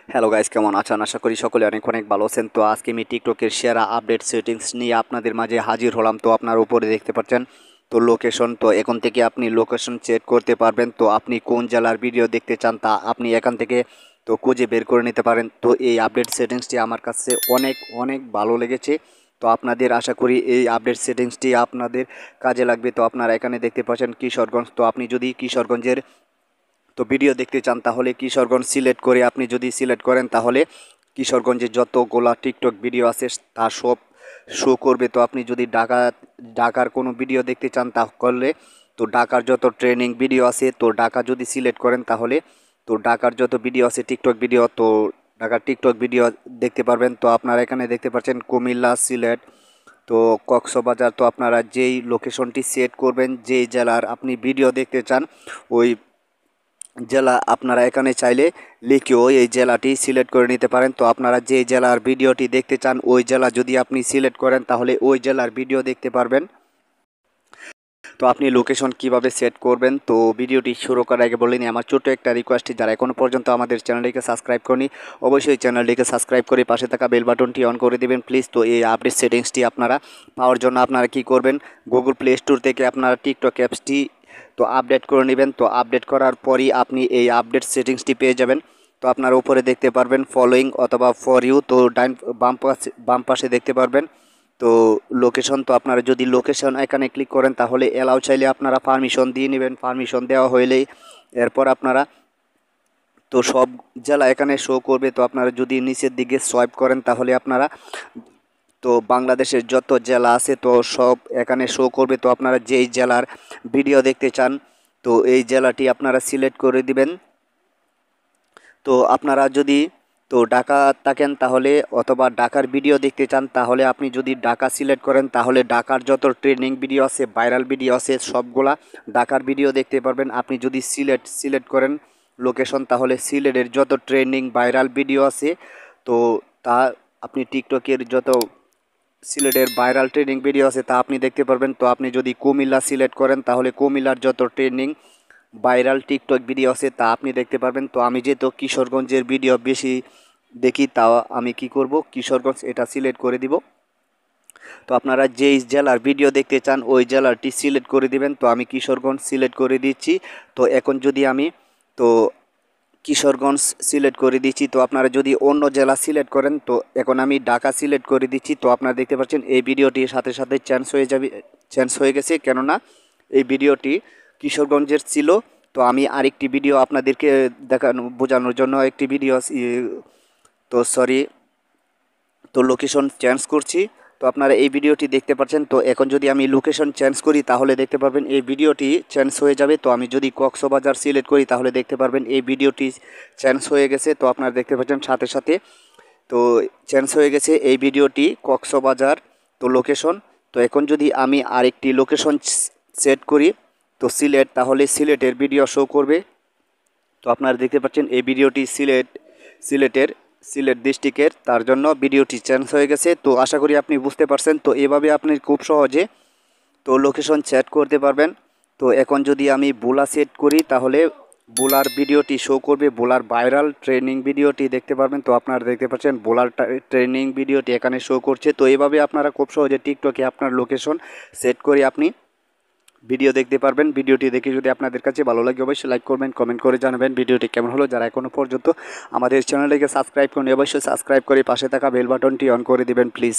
Hello guys, কেমন আছেন? আশা করি সকলে অনেক অনেক ভালো আছেন। তো আজকে আমি টিকটকের সেরা আপডেট সেটিংস নিয়ে আপনাদের মাঝে হাজির হলাম। তো আপনার উপরে দেখতে পাচ্ছেন তো লোকেশন। তো এখন থেকে আপনি লোকেশন চেক করতে পারবেন। তো আপনি কোন জেলার ভিডিও দেখতে চান তা আপনি এখান থেকে তো খুঁজে বের করে নিতে পারেন। তো এই আপডেট সেটিংসটি আমার কাছে অনেক অনেক ভালো লেগেছে। তো আপনাদের আশা করি এই আপডেট সেটিংসটি আপনাদের কাজে লাগবে। তো আপনারা এখানে দেখতে পাচ্ছেন কিশোরগঞ্জ। তো আপনি যদি কিশোরগঞ্জের তো ভিডিও দেখতে চান তাহলে কিশোরগঞ্জ সিলেক্ট করে আপনি যদি সিলেক্ট করেন তাহলে কিশোরগঞ্জে যতগুলা টিকটক ভিডিও আছে তা সব শো করবে। তো আপনি যদি ঢাকার কোনো ভিডিও দেখতে চান তাহলে তো ঢাকার যত ট্রেনিং ভিডিও আছে তো ঢাকা যদি সিলেক্ট করেন তাহলে তো ঢাকার যত ভিডিও আছে টিকটক ভিডিও তো ঢাকার টিকটক ভিডিও দেখতে পারবেন। তো আপনারা এখানে দেখতে পাচ্ছেন কুমিল্লা, সিলেট, তো কক্সবাজার। তো আপনারা যেই লোকেশনটি সেট করবেন, যেই জেলার আপনি ভিডিও দেখতে চান ওই জেলা আপনারা এখানে চাইলে লিখেও এই জেলাটি সিলেক্ট করে নিতে পারেন। তো আপনারা যে জেলার ভিডিওটি দেখতে চান ওই জেলা যদি আপনি সিলেক্ট করেন তাহলে ওই জেলার ভিডিও দেখতে পারবেন। তো আপনি লোকেশন কিভাবে সেট করবেন, তো ভিডিওটি শুরু করার আগে বলিনি আমার ছোট্ট একটা রিকোয়েস্ট, যারা এখনও পর্যন্ত আমাদের চ্যানেলটিকে সাবস্ক্রাইব করেনি অবশ্যই চ্যানেলটিকে সাবস্ক্রাইব করে পাশে থাকা বেল বাটনটি অন করে দিবেন প্লিজ। তো এই আপডেট সেটিংসটি আপনারা পাওয়ার জন্য আপনারা কি করবেন, গুগল প্লে স্টোর থেকে আপনারা টিকটক অ্যাপসটি তো আপডেট করে নেবেন। তো আপডেট করার পরই আপনি এই আপডেট সেটিংসটি পেয়ে যাবেন। তো আপনার উপরে দেখতে পারবেন ফলোয়িং অথবা ফর ইউ, তো বাম পাশে দেখতে পারবেন তো লোকেশন। তো আপনারা যদি লোকেশন এখানে ক্লিক করেন তাহলে এলাও চাইলে আপনারা পারমিশন দিয়ে নেবেন। পারমিশন দেওয়া হইলেই এরপর আপনারা তো সব জেলা এখানে শো করবে। তো আপনারা যদি নিচের দিকে সোয়াইপ করেন তাহলে আপনারা তো বাংলাদেশের যত জেলা আছে তো সব এখানে শো করবে। তো আপনারা যেই জেলার ভিডিও দেখতে চান তো এই জেলাটি আপনারা সিলেক্ট করে দিবেন। তো আপনারা যদি তো ঢাকা থাকেন তাহলে অথবা ঢাকার ভিডিও দেখতে চান তাহলে আপনি যদি ঢাকা সিলেক্ট করেন তাহলে ঢাকার যত ট্রেন্ডিং ভিডিও আছে, ভাইরাল ভিডিও আছে সবগুলা ঢাকার ভিডিও দেখতে পারবেন। আপনি যদি সিলেক্ট করেন লোকেশন তাহলে সিলেটের যত ট্রেন্ডিং ভাইরাল ভিডিও আছে তো তা আপনি টিকটকের যত সিলেটের ভাইরাল ট্রেন্ডিং ভিডিও আছে তা আপনি দেখতে পারবেন। তো আপনি যদি কুমিল্লা সিলেক্ট করেন তাহলে কুমিল্লার যত ট্রেন্ডিং ভাইরাল টিকটক ভিডিও আছে তা আপনি দেখতে পারবেন। তো আমি যেহেতু কিশোরগঞ্জের ভিডিও বেশি দেখি তাও আমি কি করব, কিশোরগঞ্জ এটা সিলেক্ট করে দিব। তো আপনারা যেই জেলার ভিডিও দেখতে চান ওই জেলারটি সিলেক্ট করে দিবেন। তো আমি কিশোরগঞ্জ সিলেক্ট করে দিচ্ছি। তো এখন যদি আমি তো কিশোরগঞ্জ সিলেক্ট করে দিচ্ছি, তো আপনারা যদি অন্য জেলা সিলেক্ট করেন তো এখন আমি ঢাকা সিলেক্ট করে দিচ্ছি। তো আপনারা দেখতে পাচ্ছেন এই ভিডিওটির সাথে সাথে চেঞ্জ হয়ে গেছে, কেননা এই ভিডিওটি কিশোরগঞ্জের ছিল। তো আমি আরেকটি ভিডিও আপনাদেরকে বোঝানোর জন্য একটি ভিডিও তো সরি তো লোকেশন চেঞ্জ করছি। তো আপনারা এই ভিডিওটি দেখতে পাচ্ছেন। তো এখন যদি আমি লোকেশন চেঞ্জ করি তাহলে দেখতে পারবেন এই ভিডিওটি চেঞ্জ হয়ে যাবে। তো আমি যদি কক্সবাজার সিলেক্ট করি তাহলে দেখতে পারবেন এই ভিডিওটি চেঞ্জ হয়ে গেছে। তো আপনারা দেখতে পাচ্ছেন সাথে সাথে তো চেঞ্জ হয়ে গেছে এই ভিডিওটি কক্সবাজার তো লোকেশন। তো এখন যদি আমি আরেকটি লোকেশন সেট করি তো সিলেট, তাহলে সিলেটের ভিডিও শো করবে। তো আপনারা দেখতে পাচ্ছেন এই ভিডিওটি সিলেট ডিস্ট্রিক্টের, তার জন্য ভিডিওটি চেঞ্জ হয়ে গেছে। তো আশা করি আপনি বুঝতে পারছেন। তো এভাবে আপনি খুব সহজে তো লোকেশন সেট করতে পারবেন। তো এখন যদি আমি বোলা সেট করি তাহলে বোলার ভিডিওটি শো করবে, বোলার ভাইরাল ট্রেনিং ভিডিওটি দেখতে পারবেন। তো আপনারা দেখতে পাচ্ছেন বোলার ট্রেনিং ভিডিওটি এখানে শো করছে। তো এইভাবে আপনারা খুব সহজে টিকটকে আপনার লোকেশন সেট করে আপনি ভিডিও দেখতে পারবেন। ভিডিওটি দেখে যদি আপনাদের কাছে ভালো লাগে অবশ্যই লাইক করবেন, কমেন্ট করে জানাবেন ভিডিওটি কেমন হলো। যারা এখনও পর্যন্ত আমাদের চ্যানেলটিকে সাবস্ক্রাইব করেন অবশ্যই সাবস্ক্রাইব করে পাশে থাকা বেল বাটনটি অন করে দিবেন প্লিজ।